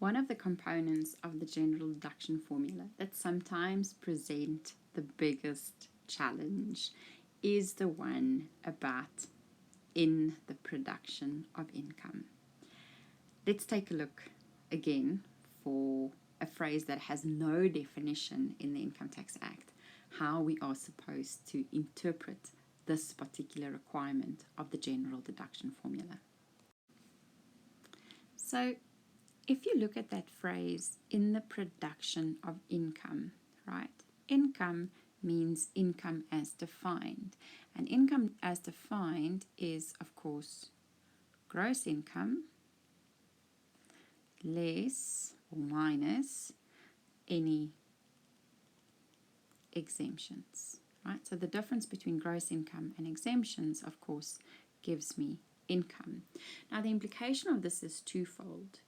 One of the components of the general deduction formula that sometimes present the biggest challenge is the one about in the production of income. Let's take a look again for a phrase that has no definition in the Income Tax Act, how we are supposed to interpret this particular requirement of the general deduction formula. So if you look at that phrase, in the production of income, right? Income means income as defined. And income as defined is, of course, gross income less or minus any exemptions, right? So the difference between gross income and exemptions, of course, gives me income. Now, the implication of this is twofold.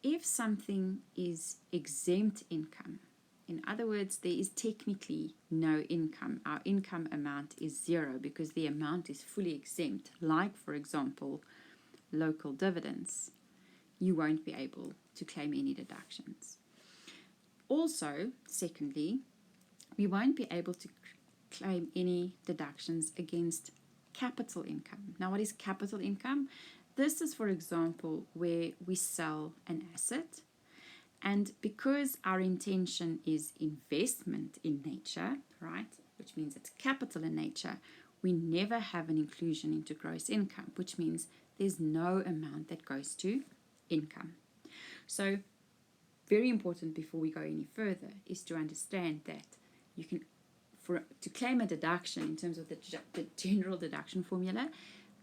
If something is exempt income, in other words, there is technically no income. Our income amount is zero because the amount is fully exempt, like, for example, local dividends. You won't be able to claim any deductions. Also, secondly, we won't be able to claim any deductions against capital income. Now, what is capital income? This is, for example, where we sell an asset, and because our intention is investment in nature, right, which means it's capital in nature, we never have an inclusion into gross income, which means there's no amount that goes to income. So, very important before we go any further is to understand that you can, to claim a deduction in terms of the general deduction formula,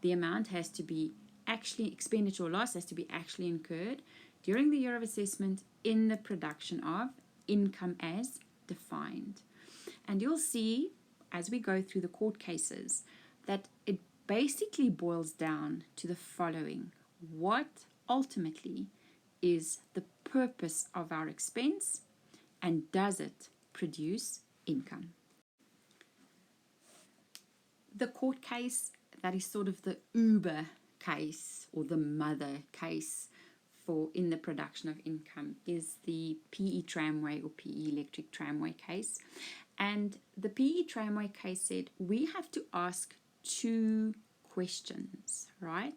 the amount has to be actually, expenditure or loss has to be actually incurred during the year of assessment in the production of income as defined. And you'll see as we go through the court cases that it basically boils down to the following. What ultimately is the purpose of our expense, and does it produce income? The court case that is sort of the uber case or the mother case for in the production of income is the PE tramway or PE electric tramway case. And the PE tramway case said we have to ask two questions, right?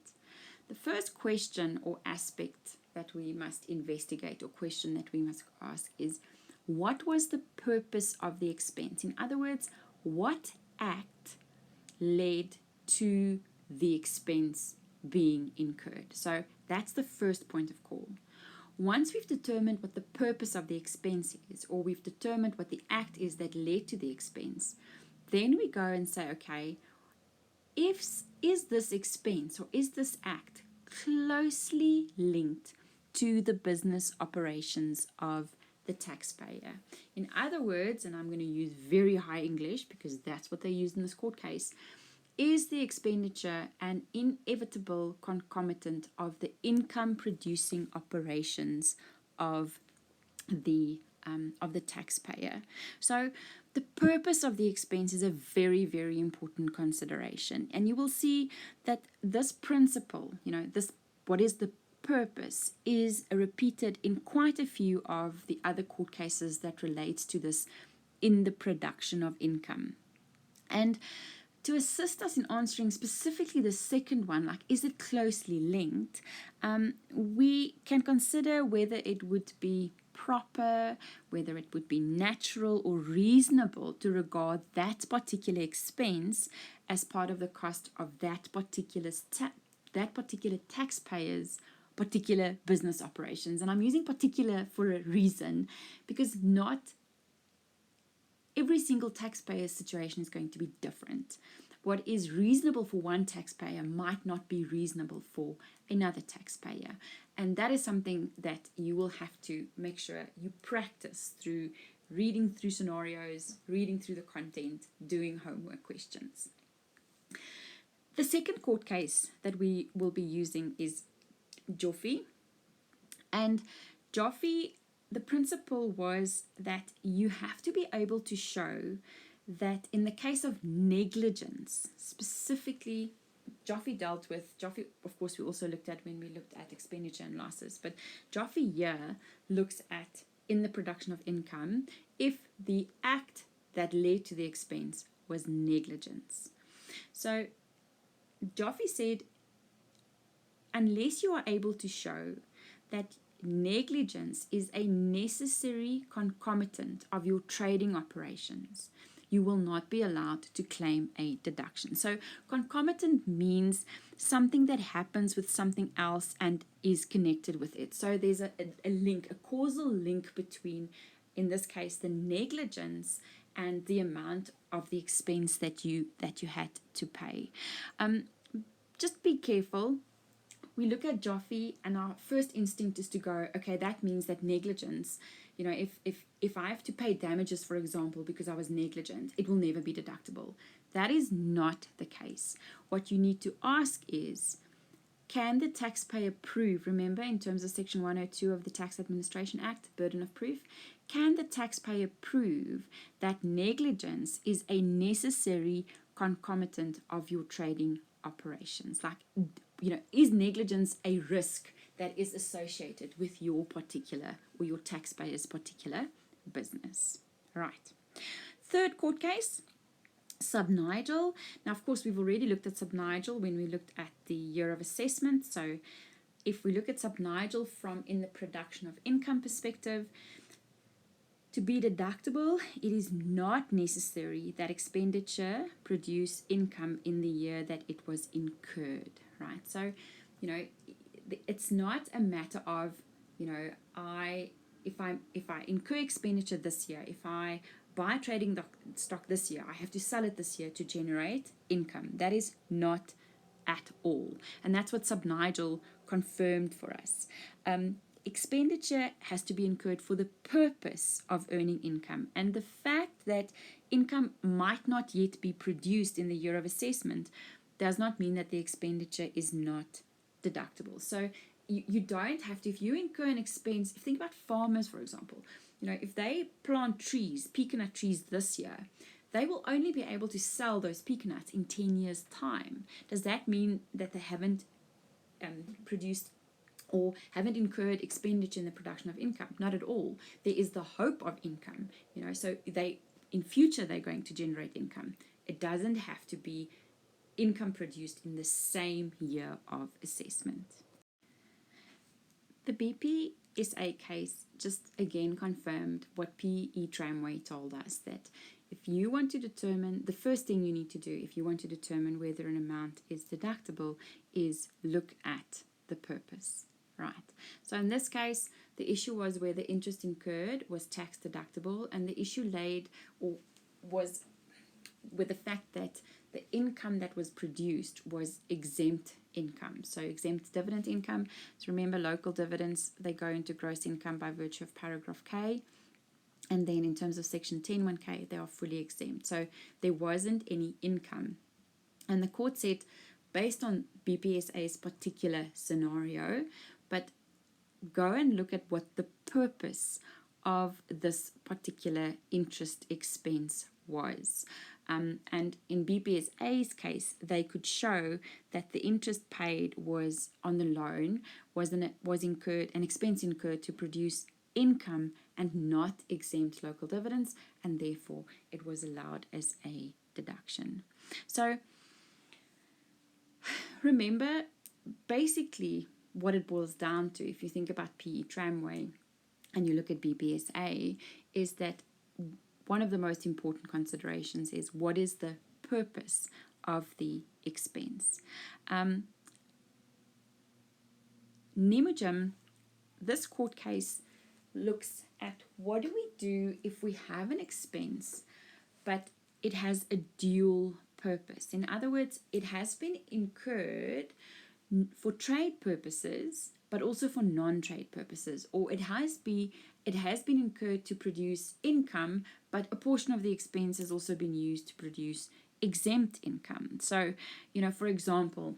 The first question or aspect that we must investigate or question that we must ask is, what was the purpose of the expense? In other words, what act led to the expense being incurred? So that's the first point of call. Once we've determined what the purpose of the expense is, or we've determined what the act is that led to the expense, then we go and say, okay, is this expense or is this act closely linked to the business operations of the taxpayer? In other words, and I'm going to use very high English because that's what they used in this court case, is the expenditure an inevitable concomitant of the income producing operations of the taxpayer? So the purpose of the expense is a very, very important consideration. And you will see that this principle, what is the purpose, is repeated in quite a few of the other court cases that relates to this in the production of income. And to assist us in answering specifically the second one, like is it closely linked, we can consider whether it would be proper, whether it would be natural or reasonable to regard that particular expense as part of the cost of that particular taxpayer's particular business operations. And I'm using particular for a reason, because not every single taxpayer's situation is going to be different. What is reasonable for one taxpayer might not be reasonable for another taxpayer. And that is something that you will have to make sure you practice through reading through scenarios, reading through the content, doing homework questions. The second court case that we will be using is Joffe. And Joffe, the principle was that you have to be able to show that in the case of negligence, specifically Joffe, of course, we also looked at when we looked at expenditure and losses, but Joffe here looks at in the production of income if the act that led to the expense was negligence. So Joffe said, unless you are able to show that negligence is a necessary concomitant of your trading operations, you will not be allowed to claim a deduction. So concomitant means something that happens with something else and is connected with it. So there's a link, a causal link between, in this case, the negligence and the amount of the expense that you had to pay. Just be careful. We look at Joffe and our first instinct is to go, okay, that means that negligence, you know, if I have to pay damages, for example, because I was negligent, it will never be deductible. That is not the case. What you need to ask is, can the taxpayer prove, remember in terms of Section 102 of the Tax Administration Act, burden of proof, can the taxpayer prove that negligence is a necessary concomitant of your trading operations? Like, you know, is negligence a risk that is associated with your particular or your taxpayer's particular business? Right. Third court case, sub-nigel. Now, of course, we've already looked at sub-nigel when we looked at the year of assessment. So if we look at sub-nigel from in the production of income perspective, to be deductible, it is not necessary that expenditure produce income in the year that it was incurred, right? So, you know, it's not a matter of, you know, if I incur expenditure this year, if I buy trading stock this year, I have to sell it this year to generate income. That is not at all. And that's what sub-nigel confirmed for us. Expenditure has to be incurred for the purpose of earning income. And the fact that income might not yet be produced in the year of assessment does not mean that the expenditure is not deductible. So you don't have to, if you incur an expense, think about farmers, for example, you know, if they plant trees, pecan trees this year, they will only be able to sell those pecan in 10 years' time. Does that mean that they haven't produced or haven't incurred expenditure in the production of income? Not at all. There is the hope of income, you know, so in future they're going to generate income. It doesn't have to be income produced in the same year of assessment. The BPSA case just again confirmed what PE Tramway told us, that if you want to determine, the first thing you need to do if you want to determine whether an amount is deductible is look at the purpose. Right. So in this case, the issue was whether interest incurred was tax deductible, and the issue was with the fact that the income that was produced was exempt income. So exempt dividend income. So remember, local dividends, they go into gross income by virtue of paragraph K. And then in terms of section 10(1)K, they are fully exempt. So there wasn't any income. And the court said, based on BPSA's particular scenario, but go and look at what the purpose of this particular interest expense was. And in BPSA's case, they could show that the interest paid was on the loan was incurred, an expense incurred to produce income and not exempt local dividends, and therefore it was allowed as a deduction. So remember, basically what it boils down to, if you think about PE Tramway and you look at BPSA, is that one of the most important considerations is what is the purpose of the expense. Nemujim, this court case looks at what do we do if we have an expense but it has a dual purpose. In other words, it has been incurred for trade purposes but also for non-trade purposes, or it has been incurred to produce income, but a portion of the expense has also been used to produce exempt income. So, you know, for example,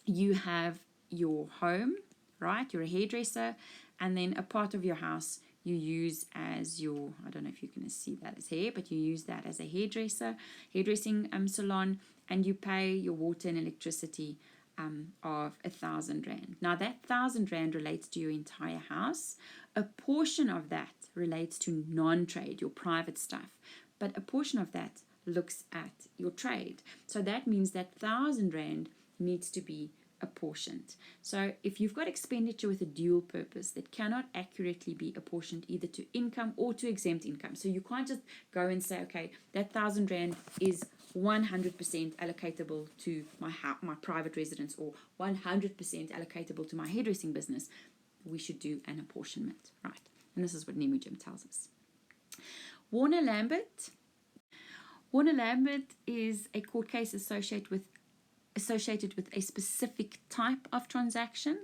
you have your home, right? You're a hairdresser, and then a part of your house you use as your, I don't know if you can see that as hair, but you use that as a hairdressing salon, and you pay your water and electricity of R1,000. Now that R1,000 relates to your entire house. A portion of that relates to non-trade, your private stuff, but a portion of that looks at your trade. So that means that R1,000 needs to be apportioned. So if you've got expenditure with a dual purpose that cannot accurately be apportioned either to income or to exempt income, so you can't just go and say, okay, that R1,000 is 100% allocatable to my private residence, or 100% allocatable to my hairdressing business, we should do an apportionment, right? And this is what Nemujim tells us. Warner Lambert is a court case associated with a specific type of transaction,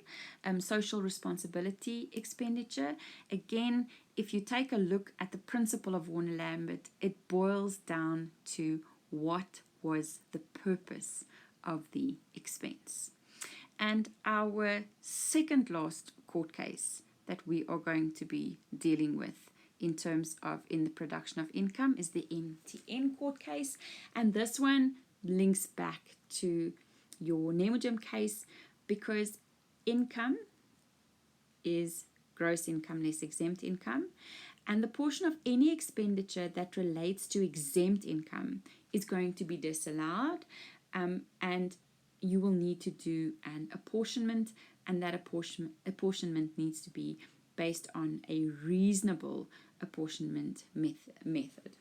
social responsibility expenditure. Again, if you take a look at the principle of Warner Lambert, it boils down to what was the purpose of the expense. And our second last court case that we are going to be dealing with in terms of in the production of income is the NTN court case. And this one links back to your Nemujim case, because income is gross income less exempt income, and the portion of any expenditure that relates to exempt income is going to be disallowed, and you will need to do an apportionment, and that apportionment needs to be based on a reasonable apportionment method.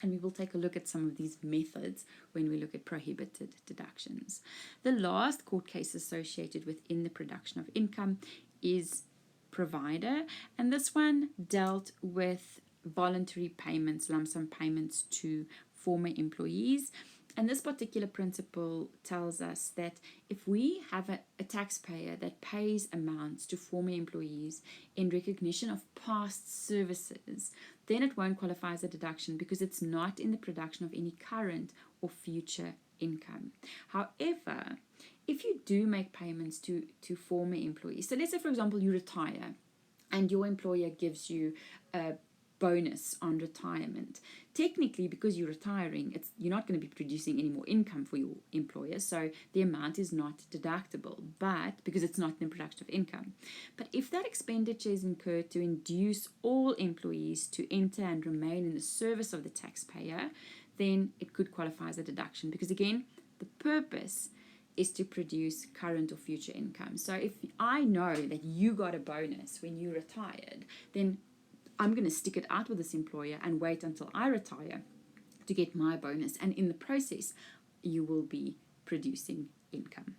And we will take a look at some of these methods when we look at prohibited deductions. The last court case associated within the production of income is provider, and this one dealt with voluntary payments, lump sum payments to former employees. And this particular principle tells us that if we have a taxpayer that pays amounts to former employees in recognition of past services, then it won't qualify as a deduction because it's not in the production of any current or future income. However, if you do make payments to former employees, so let's say, for example, you retire and your employer gives you a bonus on retirement. Technically, because you're retiring, you're not going to be producing any more income for your employer, so the amount is not deductible, but because it's not in the production of income. But if that expenditure is incurred to induce all employees to enter and remain in the service of the taxpayer, then it could qualify as a deduction, because again, the purpose is to produce current or future income. So if I know that you got a bonus when you retired, then I'm going to stick it out with this employer and wait until I retire to get my bonus. And in the process, you will be producing income.